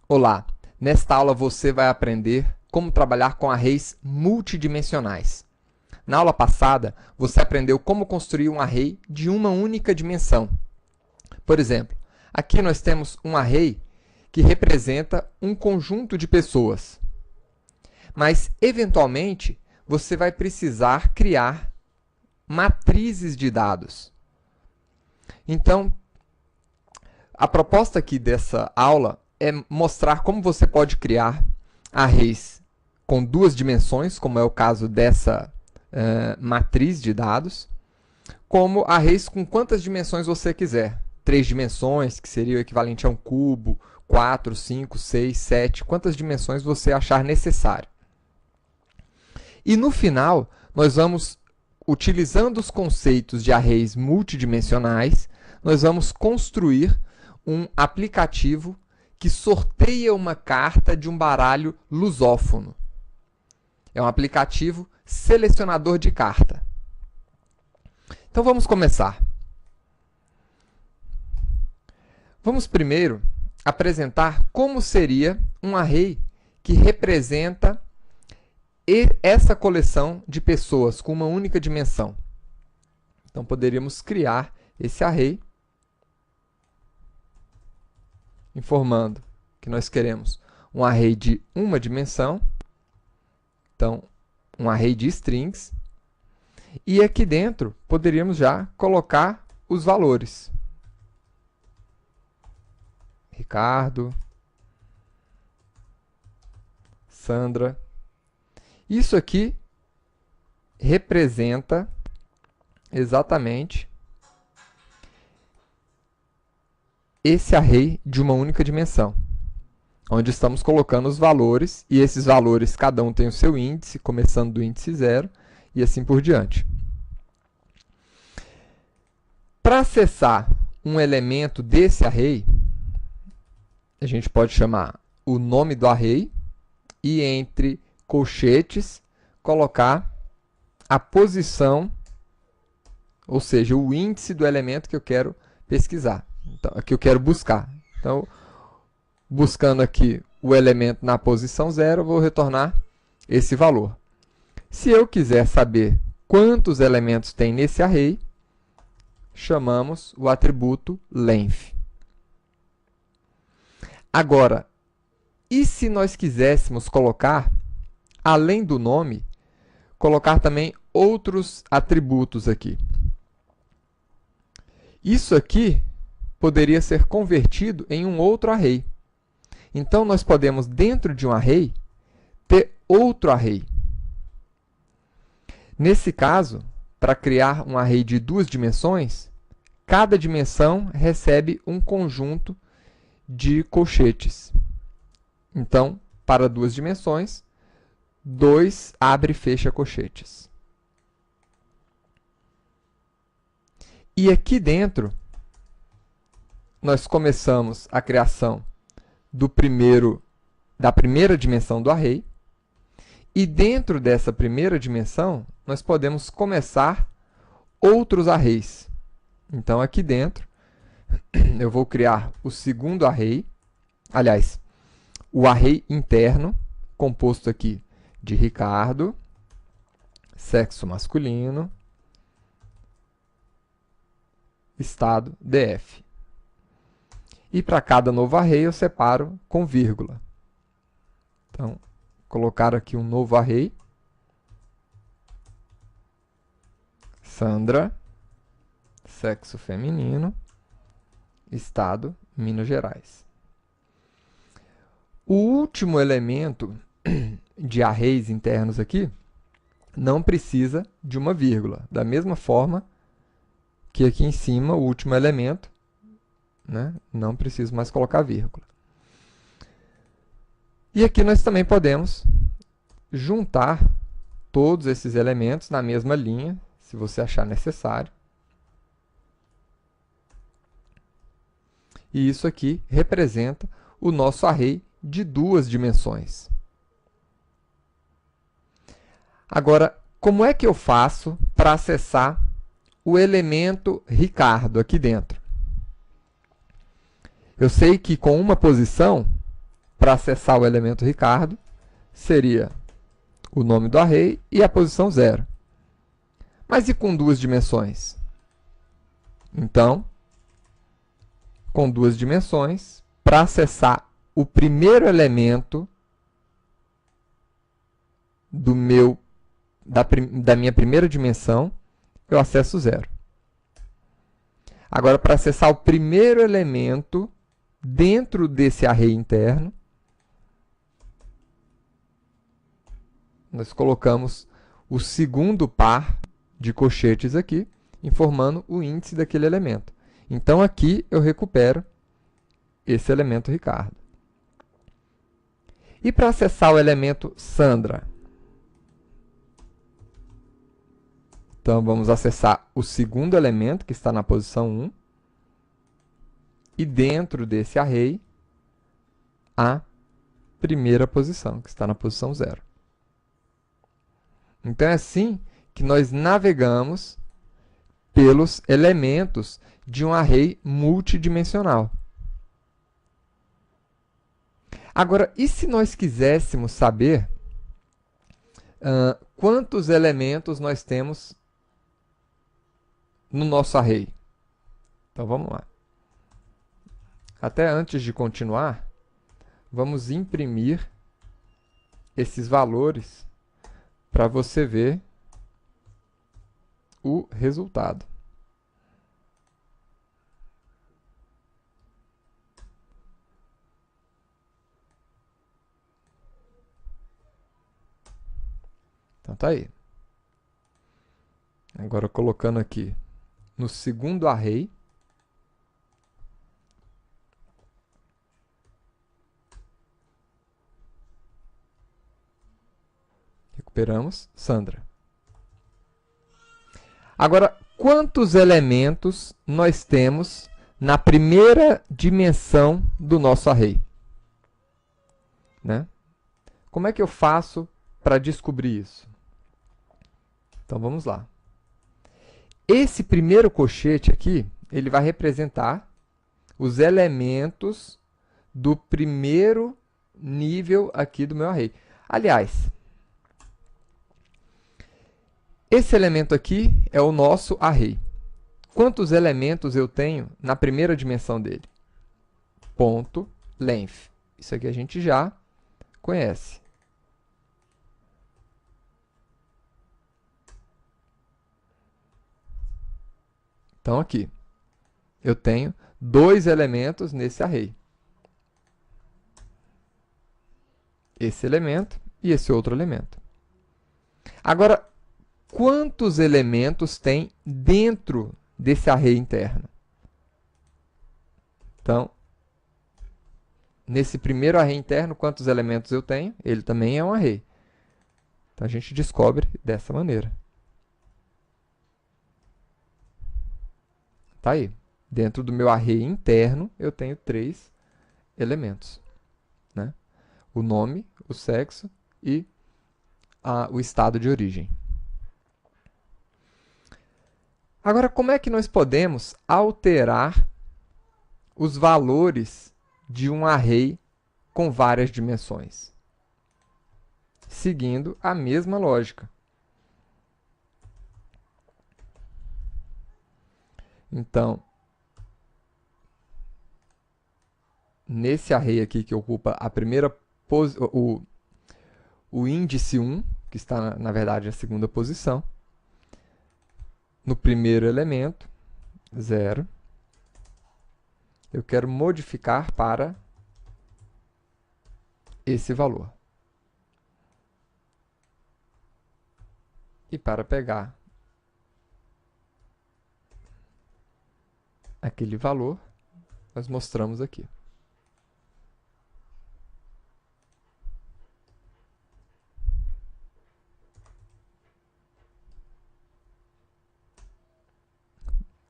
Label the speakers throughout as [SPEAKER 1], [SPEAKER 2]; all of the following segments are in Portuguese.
[SPEAKER 1] Olá! Nesta aula você vai aprender como trabalhar com arrays multidimensionais. Na aula passada, você aprendeu como construir um array de uma única dimensão. Por exemplo, aqui nós temos um array que representa um conjunto de pessoas. Mas, eventualmente, você vai precisar criar matrizes de dados. Então, a proposta aqui dessa aula é mostrar como você pode criar arrays com duas dimensões, como é o caso dessa matriz de dados, como arrays com quantas dimensões você quiser. 3 dimensões, que seria o equivalente a um cubo, 4, 5, 6, 7, quantas dimensões você achar necessário. E no final, nós vamos, utilizando os conceitos de arrays multidimensionais, nós vamos construir um aplicativo que sorteia uma carta de um baralho lusófono. É um aplicativo selecionador de carta. Então vamos começar. Vamos primeiro apresentar como seria um array que representa essa coleção de pessoas com uma única dimensão. Então poderíamos criar esse array informando que nós queremos um array de uma dimensão, então um array de strings, e aqui dentro poderíamos já colocar os valores. Ricardo, Sandra. Isso aqui representa exatamente esse array de uma única dimensão, onde estamos colocando os valores, e esses valores, cada um tem o seu índice, começando do índice 0, e assim por diante. Para acessar um elemento desse array, a gente pode chamar o nome do array, e entre colchetes, colocar a posição, ou seja, o índice do elemento que eu quero pesquisar. Então, que eu quero buscar. Então, buscando aqui o elemento na posição 0, eu vou retornar esse valor. Se eu quiser saber quantos elementos tem nesse array, chamamos o atributo length. Agora, e se nós quiséssemos colocar, além do nome, colocar também outros atributos aqui? Isso aqui poderia ser convertido em um outro array. Então, nós podemos, dentro de um array, ter outro array. Nesse caso, para criar um array de duas dimensões, cada dimensão recebe um conjunto de colchetes. Então, para duas dimensões, 2 abre e fecha colchetes. E aqui dentro, nós começamos a criação da primeira dimensão do array, e dentro dessa primeira dimensão, nós podemos começar outros arrays. Então, aqui dentro, eu vou criar o segundo array, aliás, o array interno, composto aqui de Ricardo, sexo masculino, estado DF. E para cada novo array eu separo com vírgula. Então, colocar aqui um novo array. Sandra, sexo feminino, estado Minas Gerais. O último elemento de arrays internos aqui não precisa de uma vírgula. Da mesma forma que aqui em cima, o último elemento, né, não preciso mais colocar vírgula. E aqui nós também podemos juntar todos esses elementos na mesma linha, se você achar necessário. E isso aqui representa o nosso array de duas dimensões. Agora, como é que eu faço para acessar o elemento Ricardo aqui dentro? Eu sei que com uma posição, para acessar o elemento Ricardo, seria o nome do array e a posição 0. Mas e com duas dimensões? Então, com duas dimensões, para acessar o primeiro elemento da minha primeira dimensão, eu acesso 0. Agora, para acessar o primeiro elemento dentro desse array interno, nós colocamos o segundo par de colchetes aqui, informando o índice daquele elemento. Então, aqui eu recupero esse elemento Ricardo. E para acessar o elemento Sandra? Então, vamos acessar o segundo elemento, que está na posição 1, e dentro desse array, a primeira posição, que está na posição 0. Então, é assim que nós navegamos pelos elementos de um array multidimensional. Agora, e se nós quiséssemos saber quantos elementos nós temos no nosso array? Então, vamos lá. Até antes de continuar, vamos imprimir esses valores para você ver o resultado. Então, tá aí. Agora, colocando aqui no segundo array, recuperamos Sandra. Agora, quantos elementos nós temos na primeira dimensão do nosso array? Né? Como é que eu faço para descobrir isso? Então, vamos lá. Esse primeiro colchete aqui, ele vai representar os elementos do primeiro nível aqui do meu array. Aliás, esse elemento aqui é o nosso array. Quantos elementos eu tenho na primeira dimensão dele? Ponto length. Isso aqui a gente já conhece. Então, aqui, eu tenho 2 elementos nesse array. Esse elemento e esse outro elemento. Agora, quantos elementos tem dentro desse array interno? Então, nesse primeiro array interno, quantos elementos eu tenho? Ele também é um array. Então, a gente descobre dessa maneira. Tá aí. Dentro do meu array interno, eu tenho 3 elementos, né? O nome, o sexo e o estado de origem. Agora, como é que nós podemos alterar os valores de um array com várias dimensões? Seguindo a mesma lógica. Então, nesse array aqui que ocupa a primeira o índice 1, que está, na verdade, a segunda posição, no primeiro elemento, 0, eu quero modificar para esse valor. E para pegar aquele valor, nós mostramos aqui.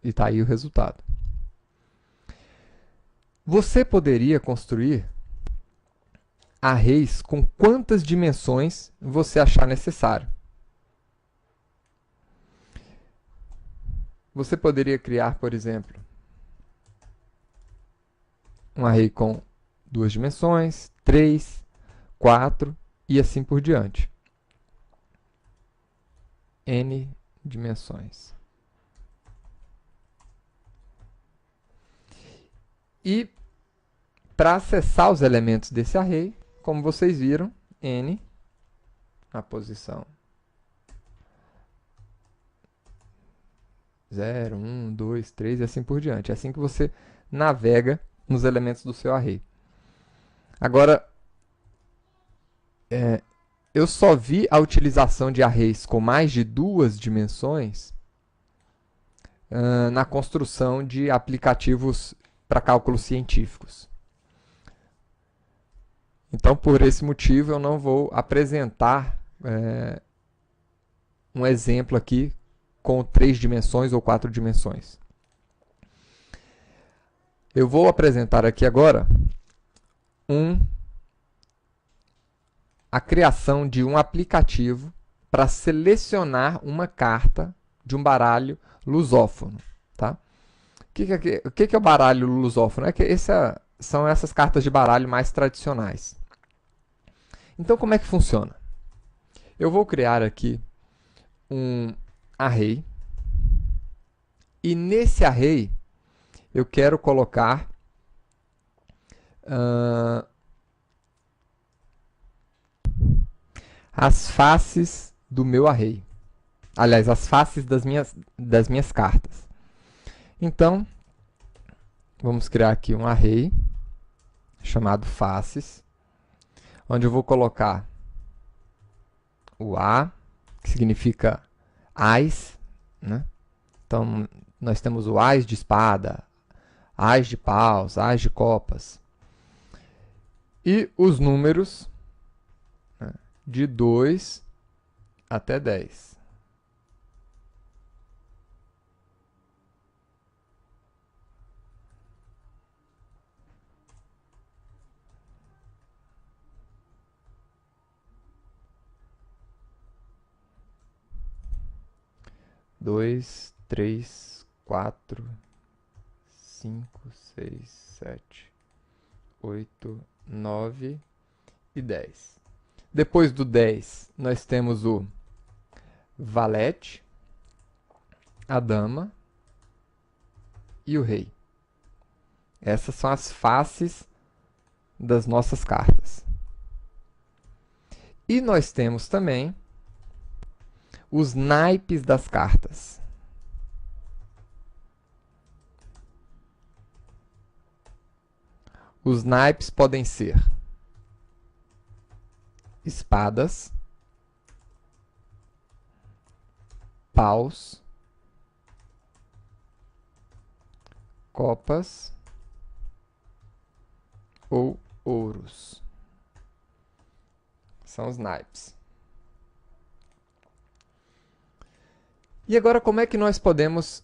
[SPEAKER 1] E está aí o resultado. Você poderia construir arrays com quantas dimensões você achar necessário. Você poderia criar, por exemplo, um array com 2 dimensões, 3, 4 e assim por diante. N dimensões. E para acessar os elementos desse array, como vocês viram, N na posição 0, 1, 2, 3 e assim por diante. É assim que você navega nos elementos do seu array. Agora, eu só vi a utilização de arrays com mais de 2 dimensões na construção de aplicativos para cálculos científicos. Então, por esse motivo, eu não vou apresentar um exemplo aqui com 3 dimensões ou 4 dimensões. Eu vou apresentar aqui agora a criação de um aplicativo para selecionar uma carta de um baralho lusófono. Tá? O que é o baralho lusófono? É que são essas cartas de baralho mais tradicionais. Então, como é que funciona? Eu vou criar aqui um array. E nesse array, eu quero colocar as faces do meu array. Aliás, as faces das minhas cartas. Então, vamos criar aqui um array chamado faces, onde eu vou colocar o A, que significa ás, né? Então, nós temos o ás de espada, ás de paus, ás de copas. E os números, né, de 2 até 10. Dois, 3, 4, 5, 6, 7, 8, 9 e 10. Depois do 10, nós temos o valete, a dama e o rei. Essas são as faces das nossas cartas. E nós temos também os naipes das cartas. Os naipes podem ser espadas, paus, copas ou ouros. São os naipes. E agora, como é que nós podemos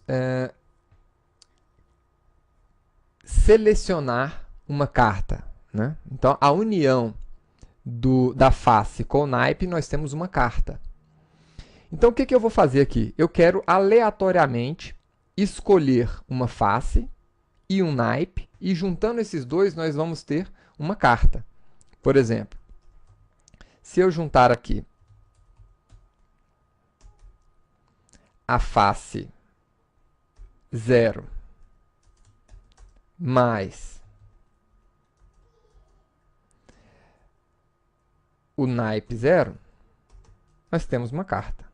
[SPEAKER 1] selecionar uma carta? Né? Então, a união da face com o naipe, nós temos uma carta. Então, o que eu vou fazer aqui? Eu quero aleatoriamente escolher uma face e um naipe, e juntando esses dois, nós vamos ter uma carta. Por exemplo, se eu juntar aqui a face 0 mais o naipe 0, nós temos uma carta.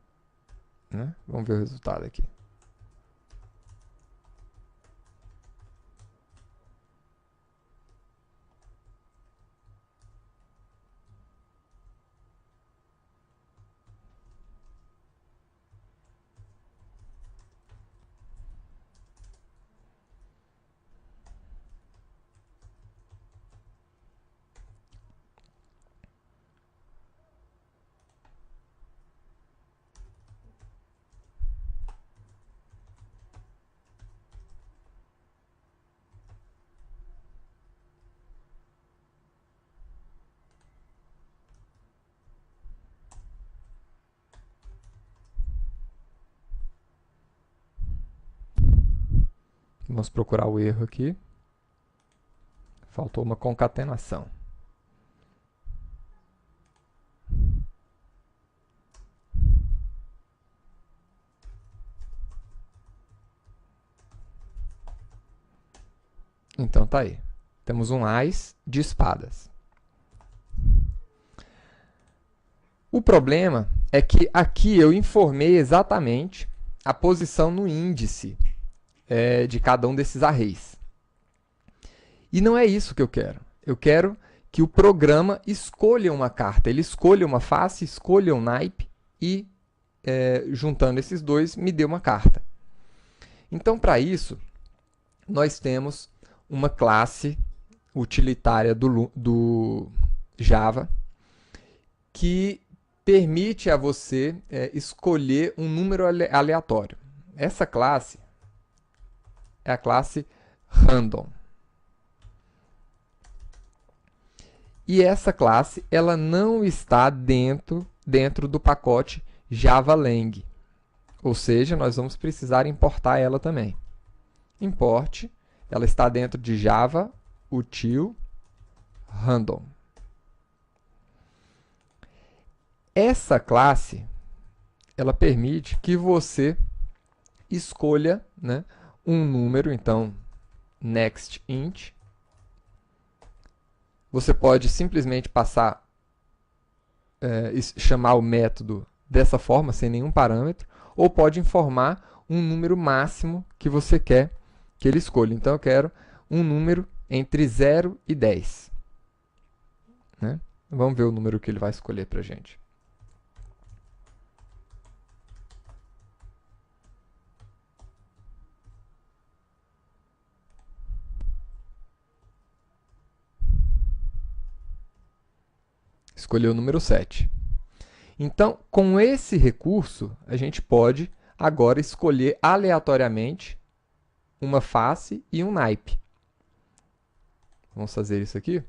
[SPEAKER 1] Né? Vamos ver o resultado aqui. Vamos procurar o erro aqui. Faltou uma concatenação. Então tá aí. Temos um ás de espadas. O problema é que aqui eu informei exatamente a posição no índice de cada um desses arrays. E não é isso que eu quero. Eu quero que o programa escolha uma carta. Ele escolha uma face, escolha um naipe e, juntando esses dois, me dê uma carta. Então, para isso, nós temos uma classe utilitária do Java que permite a você escolher um número aleatório. Essa classe é a classe random. E essa classe ela não está dentro do pacote javalang. Ou seja, nós vamos precisar importar ela também. Import, ela está dentro de Java util random. Essa classe ela permite que você escolha, né, um número, então next int. Você pode simplesmente passar, chamar o método dessa forma, sem nenhum parâmetro, ou pode informar um número máximo que você quer que ele escolha. Então, eu quero um número entre 0 e 10. Né? Vamos ver o número que ele vai escolher para a gente. Escolheu o número 7. Então, com esse recurso, a gente pode agora escolher aleatoriamente uma face e um naipe. Vamos fazer isso aqui.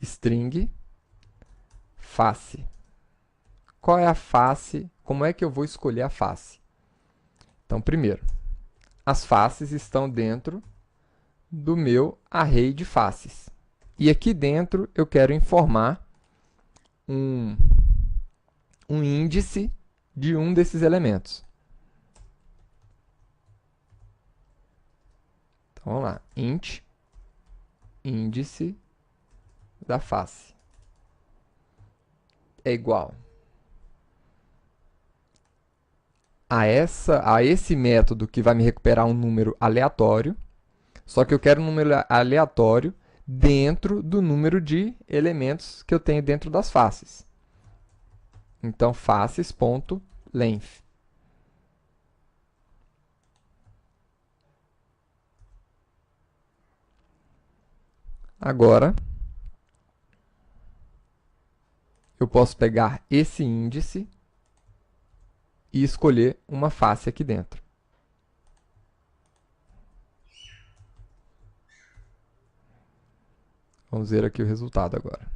[SPEAKER 1] String face. Qual é a face? Como é que eu vou escolher a face? Então, primeiro, as faces estão dentro do meu array de faces. E aqui dentro eu quero informar um índice de um desses elementos. Então, vamos lá. Int índice da face é igual a esse método que vai me recuperar um número aleatório, só que eu quero um número aleatório dentro do número de elementos que eu tenho dentro das faces. Então, faces.length. Agora, eu posso pegar esse índice e escolher uma face aqui dentro. Vamos ver aqui o resultado agora.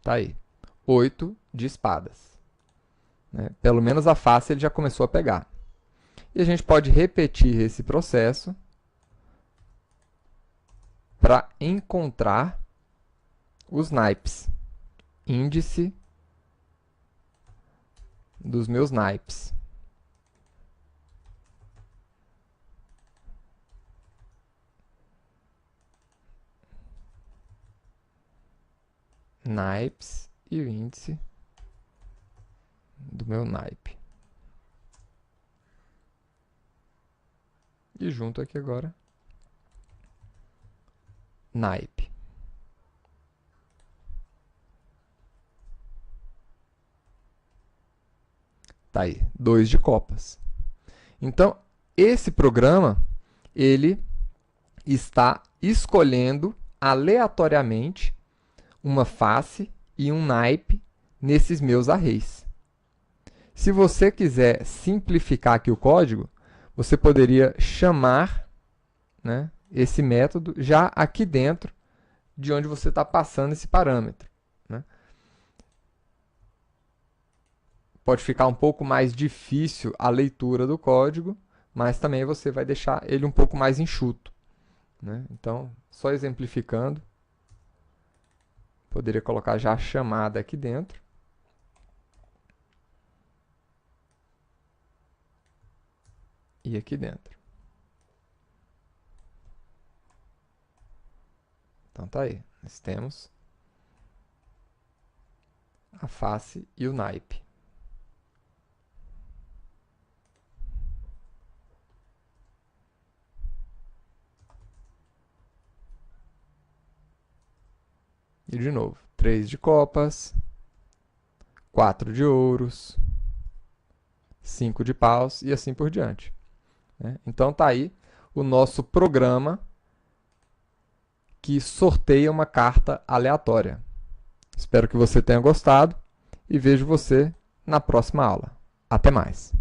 [SPEAKER 1] Tá aí. 8 de espadas. Né? Pelo menos a face ele já começou a pegar. E a gente pode repetir esse processo para encontrar os naipes. Índice dos meus naipes. Naipes e o índice do meu naipe. E junto aqui agora, naipe. Tá aí, 2 de copas. Então, esse programa, ele está escolhendo aleatoriamente uma face e um naipe nesses meus arrays. Se você quiser simplificar aqui o código, você poderia chamar, né, esse método já aqui dentro de onde você está passando esse parâmetro. Né? pode ficar um pouco mais difícil a leitura do código, mas também você vai deixar ele um pouco mais enxuto, né? Então, só exemplificando, poderia colocar já a chamada aqui dentro. E aqui dentro. Então tá aí, nós temos a face e o naipe. E de novo, 3 de copas, 4 de ouros, 5 de paus e assim por diante, né? Então tá aí o nosso programa que sorteia uma carta aleatória. Espero que você tenha gostado e vejo você na próxima aula. Até mais!